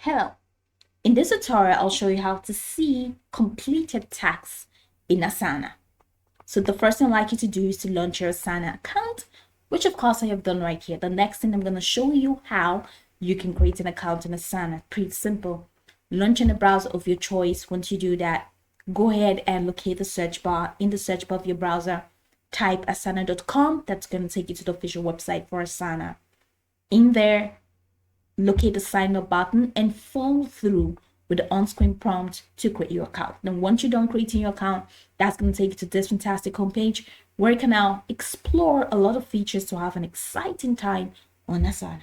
Hello. In this tutorial, I'll show you how to see completed tasks in Asana. So the first thing I'd like you to do is to launch your Asana account, which of course I have done right here. The next thing I'm going to show you how you can create an account in Asana. Pretty simple. Launch in a browser of your choice. Once you do that, go ahead and locate the search bar. In the search bar of your browser, type asana.com. That's going to take you to the official website for Asana. In there, locate the sign up button and follow through with the on-screen prompt to create your account. Then once you're done creating your account, that's going to take you to this fantastic homepage where you can now explore a lot of features to have an exciting time on Asana.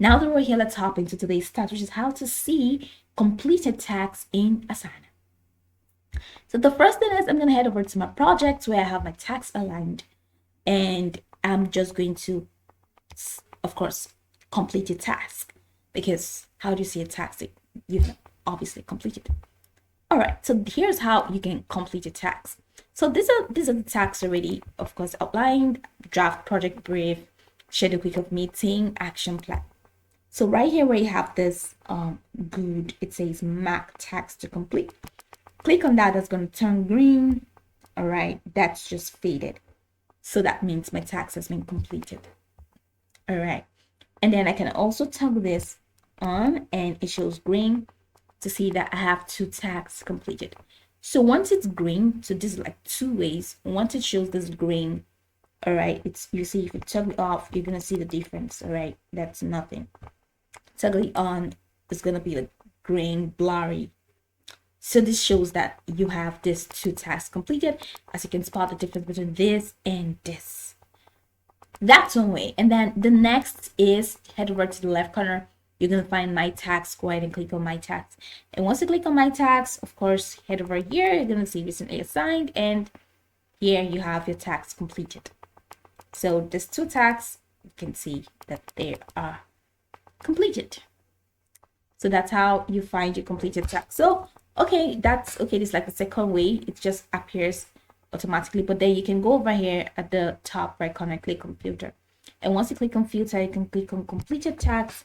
Now that we're here, let's hop into today's task, which is how to see completed tasks in Asana. So the first thing is I'm going to head over to my projects where I have my tasks aligned, and I'm just going to, of course, complete a task, because how do you see a task that you've obviously completed? All right, so here's how you can complete a task. So these are the tasks already, of course, outlined: draft project brief, schedule quick meeting, action plan. So right here where you have this good, it says mark task to complete. Click on that. That's going to turn green. All right, that's just faded, so that means my task has been completed. All right, and then I can also toggle this on and it shows green to see that I have 2 tasks completed. So once it's green, so this is like 2 ways. Once it shows this green, all right, it's, you see, if you toggle it off, you're gonna see the difference. All right, that's nothing. Toggle it on, it's gonna be like green, blurry. So this shows that you have this 2 tasks completed, as you can spot the difference between this and this. That's one way. And then the next is head over to the left corner. You're going to find my tags. Go ahead and click on my tags. And once you click on my tags, of course, head over here. You're going to see recently assigned. And here you have your tags completed. So these 2 tags, you can see that they are completed. So that's how you find your completed tags. So, okay, that's okay. This is like the second way. It just appears automatically, but then you can go over here at the top right corner, click on filter, and once you click on filter, you can click on completed tasks,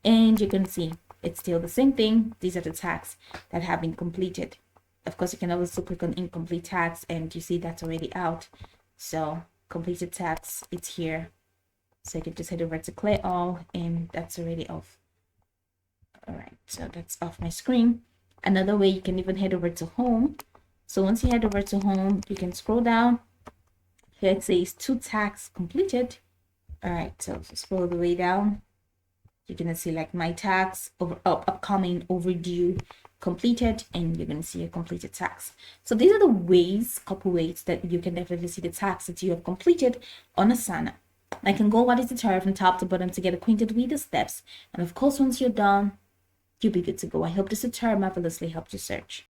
and you can see it's still the same thing. These are the tasks that have been completed. Of course, you can also click on incomplete tasks, and you see that's already out. So completed tasks, it's here. So you can just head over to clear all, and that's already off. All right, so that's off my screen. Another way, you can even head over to home. So once you head over to home, you can scroll down. Here it says 2 tasks completed. All right, so scroll the way down. You're gonna see like my tasks, upcoming, overdue, completed, and you're gonna see your completed tasks. So these are the ways, couple ways that you can definitely see the tasks that you have completed on Asana. I can go over this tutorial from top to bottom to get acquainted with the steps. And of course, once you're done, you'll be good to go. I hope this tutorial marvelously helped you search.